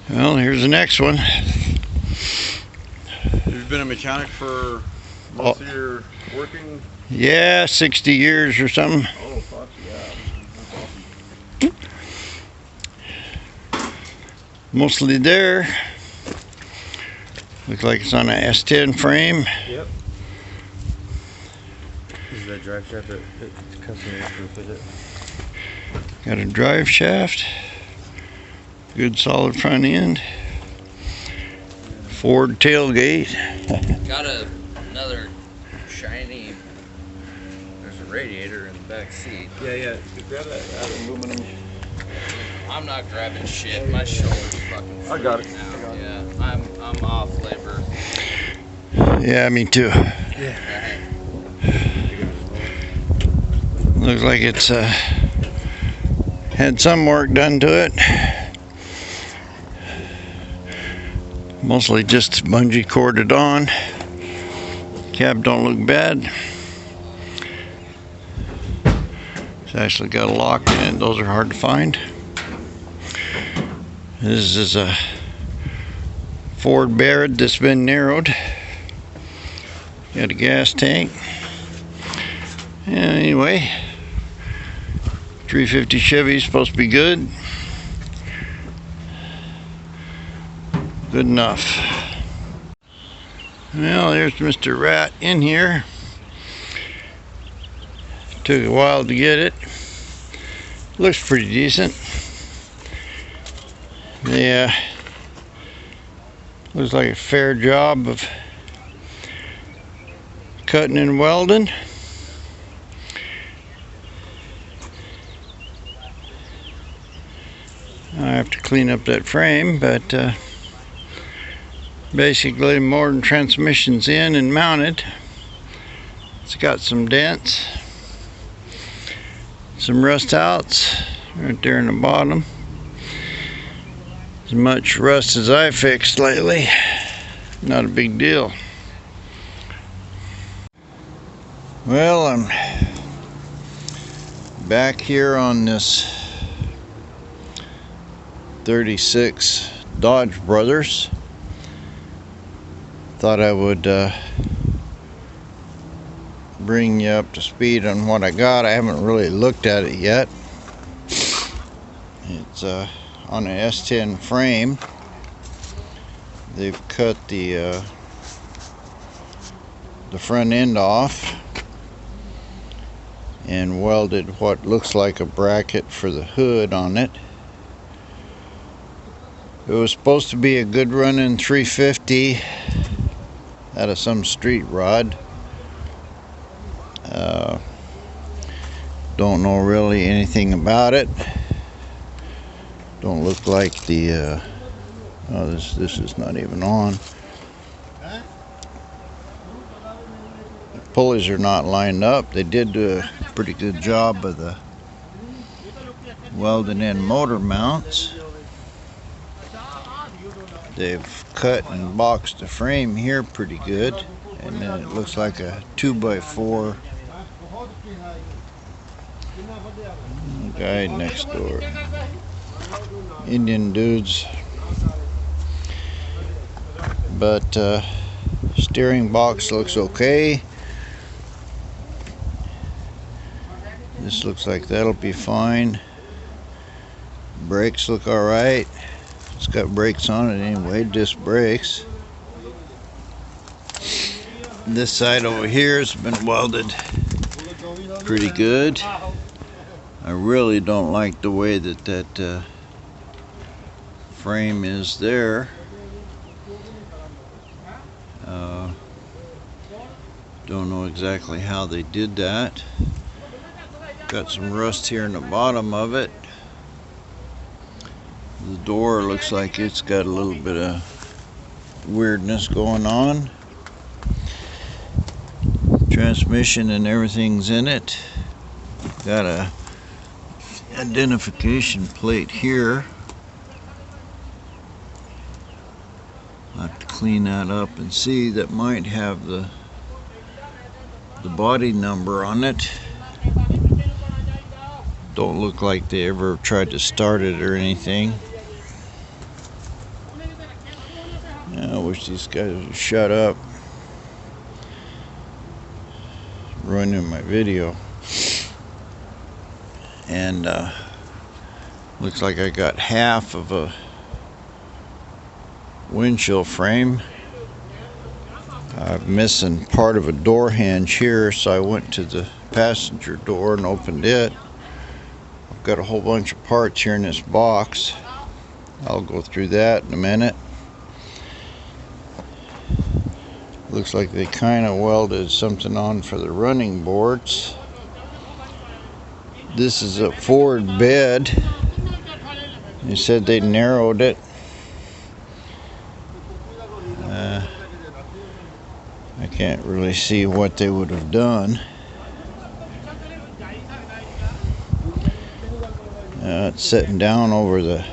Well, here's the next one. You've been a mechanic for most of your working? Yeah, 60 years or something. Oh, fuck yeah. That's awesome. Mostly there. Looks like it's on a S10 frame. Yep. This is that drive shaft that customers can fit it. Got a drive shaft. Good solid front end. Ford tailgate. Got another shiny. There's a radiator in the back seat. Yeah. Grab that aluminum. I'm not grabbing shit. My shoulder's fucking. I got it. Now. Yeah, I'm off labor. Yeah, me too. Yeah. Looks like it's had some work done to it. Mostly just bungee corded on. Cab don't look bad. It's actually got a lock in it. Those are hard to find. This is a Ford Barrett that's been narrowed. Got a gas tank. Anyway, 350 Chevy is supposed to be good. Good enough. Well, there's Mr. Rat in here. Took a while to get it. Looks pretty decent. Yeah. Looks like a fair job of cutting and welding. I have to clean up that frame, but basically modern transmission's in and mounted. It's got some dents, some rust outs right there in the bottom. As much rust as I fixed lately, not a big deal. Well, I'm back here on this 36 Dodge Brothers. Thought I would bring you up to speed on what I got. I haven't really looked at it yet. It's on an S10 frame. They've cut the front end off and welded what looks like a bracket for the hood on it. It was supposed to be a good running 350 out of some street rod. Don't know really anything about it. Don't look like the oh, this is not even on. The pulleys are not lined up. They did do a pretty good job of the welding in motor mounts. They've cut and boxed the frame here pretty good, and then it looks like a 2x4 guy next door. Indian dudes. But steering box looks okay. This looks like that'll be fine. Brakes look alright. It's got brakes on it anyway, disc brakes. This side over here has been welded pretty good. I really don't like the way that frame is there. Don't know exactly how they did that. Got some rust here in the bottom of it. The door looks like it's got a little bit of weirdness going on. Transmission and everything's in it. Got a identification plate here. I'll have to clean that up and see. That might have the body number on it. Don't look like they ever tried to start it or anything. wish these guys would shut up. Ruining my video. And looks like I got half of a windshield frame. I'm missing part of a door hinge here, so I went to the passenger door and opened it. I've got a whole bunch of parts here in this box. I'll go through that in a minute. Looks like they kind of welded something on for the running boards. This is a forward bed. They said they narrowed it. I can't really see what they would have done. It's sitting down over the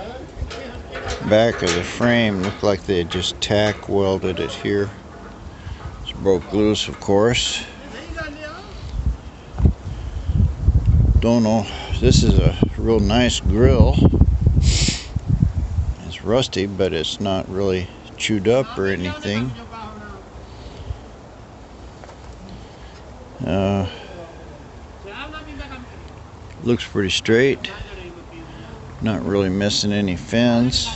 back of the frame. Looked like they had just tack welded it here. It's broke loose, of course. Don't know. This is a real nice grill. It's rusty, but it's not really chewed up or anything. Looks pretty straight. Not really missing any fins.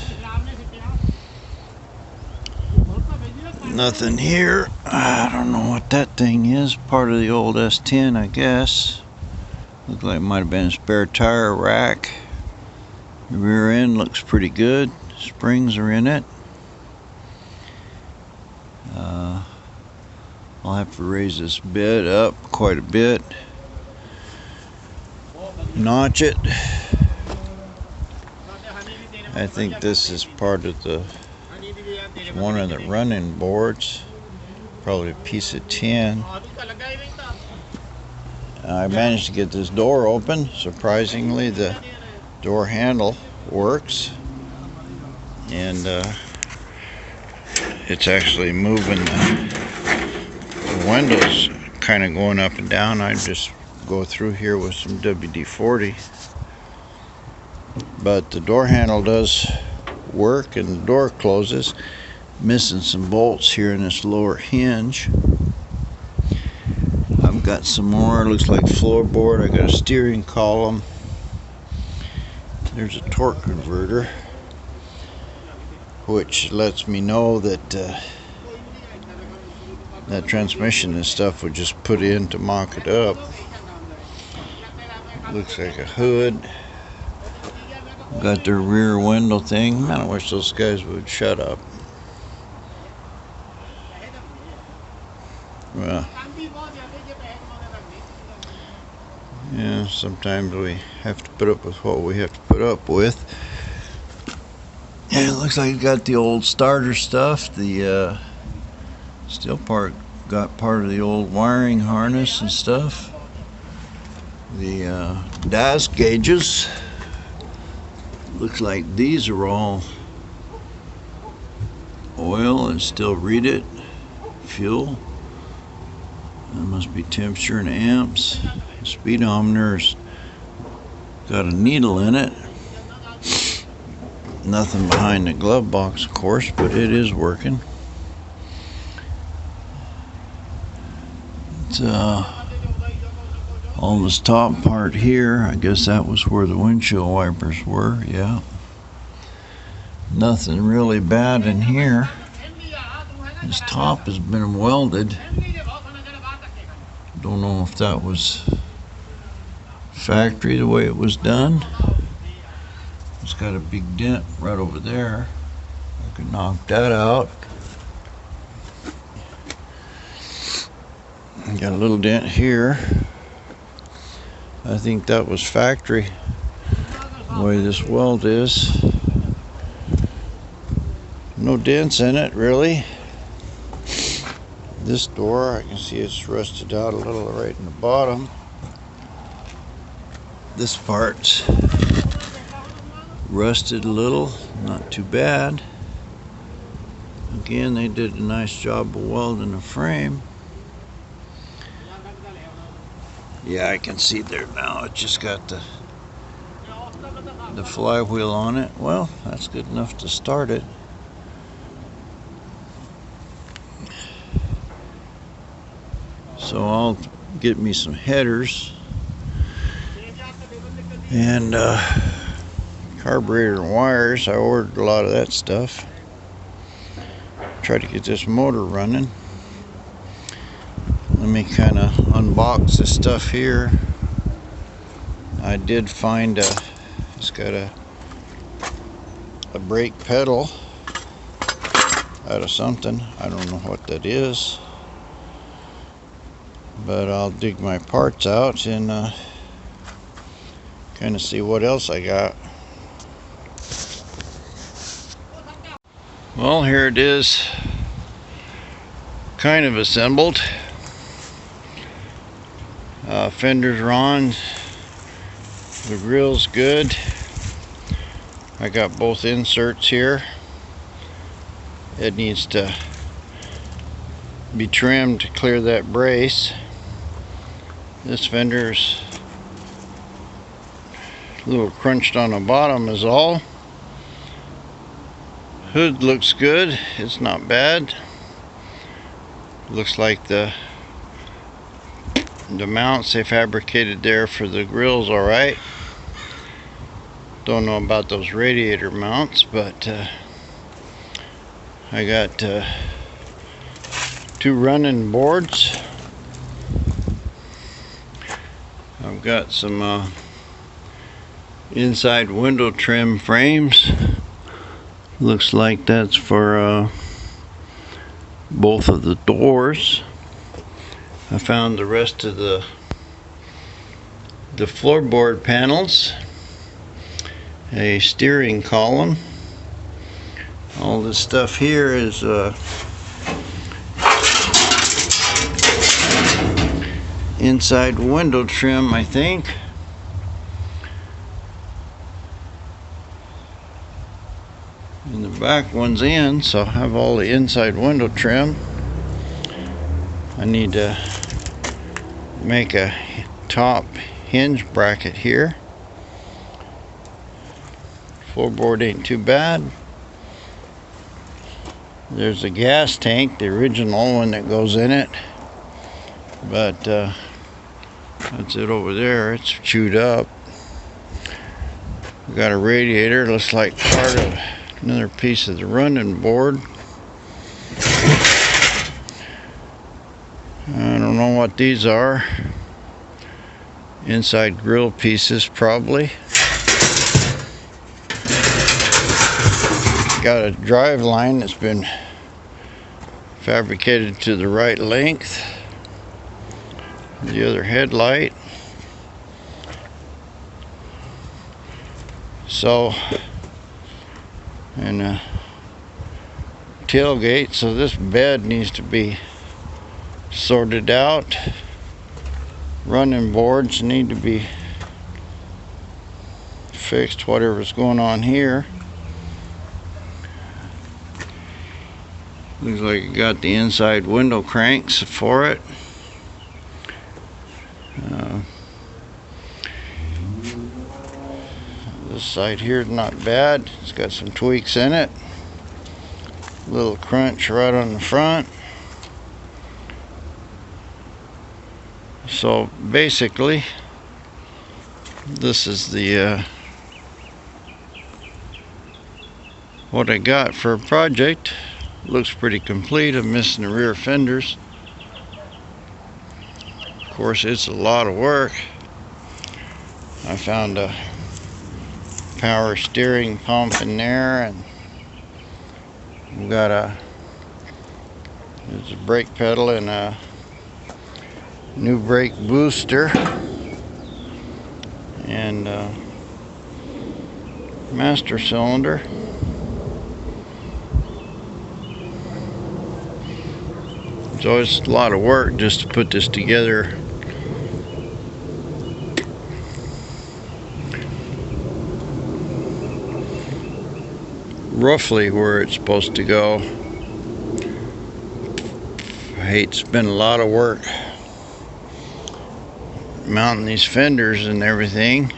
Nothing here. I don't know what that thing is. Part of the old S10, I guess. Looks like it might have been a spare tire rack. The rear end looks pretty good. Springs are in it. I'll have to raise this bed up quite a bit. Notch it. I think this is part of one of the running boards. Probably a piece of tin. I managed to get this door open. Surprisingly, the door handle works. And it's actually moving the windows kind of going up and down. I just go through here with some WD-40. But the door handle does work and the door closes. Missing some bolts here in this lower hinge. I've got some more. Looks like floorboard. I got a steering column. There's a torque converter, which lets me know that that transmission and stuff would just put in to mock it up. Looks like a hood. Got their rear window thing. Man, I wish those guys would shut up. Well, yeah, sometimes we have to put up with what we have to put up with. Yeah, it looks like it got the old starter stuff. The steel part got part of the old wiring harness and stuff. The DAS gauges. Looks like these are all oil and still read it. Fuel. That must be temperature and amps. The speedometer's got a needle in it. Nothing behind the glove box, of course, but it is working. It's all this top part here. I guess that was where the windshield wipers were. Yeah. Nothing really bad in here. This top has been welded. Don't know if that was factory the way it was done. It's got a big dent right over there. I could knock that out. Got a little dent here. I think that was factory the way this weld is. No dents in it really. This door, I can see it's rusted out a little right in the bottom. This part's rusted a little, not too bad. Again, they did a nice job of welding the frame. Yeah, I can see there now. It just got the flywheel on it. Well, that's good enough to start it. So I'll get me some headers and carburetor and wires. I ordered a lot of that stuff. Try to get this motor running. Let me kind of unbox this stuff here. I did find it's got a brake pedal out of something. I don't know what that is, but I'll dig my parts out and kind of see what else I got. Well, here it is, kind of assembled. Fenders are on, the grill's good. I got both inserts here. It needs to be trimmed to clear that brace. This fender's a little crunched on the bottom is all. Hood looks good, it's not bad. Looks like the mounts they fabricated there for the grill's alright. Don't know about those radiator mounts, but I got 2 running boards. I've got some inside window trim frames. Looks like that's for both of the doors. I found the rest of the floorboard panels, a steering column. All this stuff here is inside window trim, I think. And the back one's in, so I have all the inside window trim. I need to make a top hinge bracket here. Floorboard ain't too bad. There's a gas tank, the original one that goes in it, but that's it over there. It's chewed up. We got a radiator, looks like part of another piece of the running board. I don't know what these are. Inside grill pieces, probably. Got a drive line that's been fabricated to the right length. The other headlight. So, and a tailgate. So this bed needs to be sorted out. Running boards need to be fixed, whatever's going on here. Looks like you got the inside window cranks for it. This side here is not bad. It's got some tweaks in it. Little crunch right on the front. So basically, this is the what I got for a project. Looks pretty complete. I'm missing the rear fenders. Of course, it's a lot of work. I found a power steering pump in there, and we got there's a brake pedal and a new brake booster and master cylinder. So it's a lot of work just to put this together. Roughly where it's supposed to go. I hate to spend a lot of work mounting these fenders and everything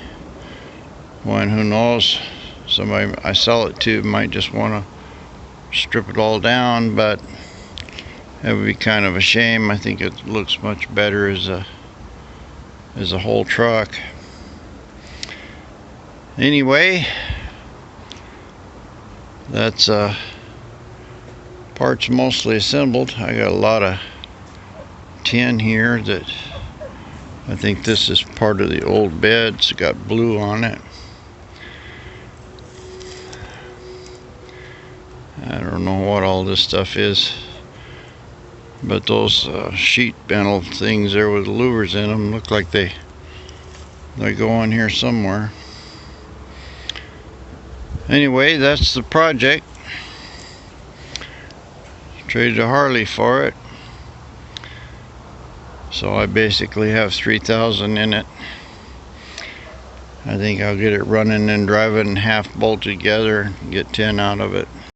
when who knows, somebody I sell it to might just want to strip it all down, but That would be kind of a shame. I think it looks much better as a whole truck. Anyway, that's parts mostly assembled. I got a lot of tin here that I think this is part of the old bed. It's got blue on it. I don't know what all this stuff is, but those sheet metal things there with louvers in them look like they go on here somewhere. Anyway, that's the project. Traded a Harley for it, so I basically have 3,000 in it. I think I'll get it running and driving half bolted together and get 10 out of it.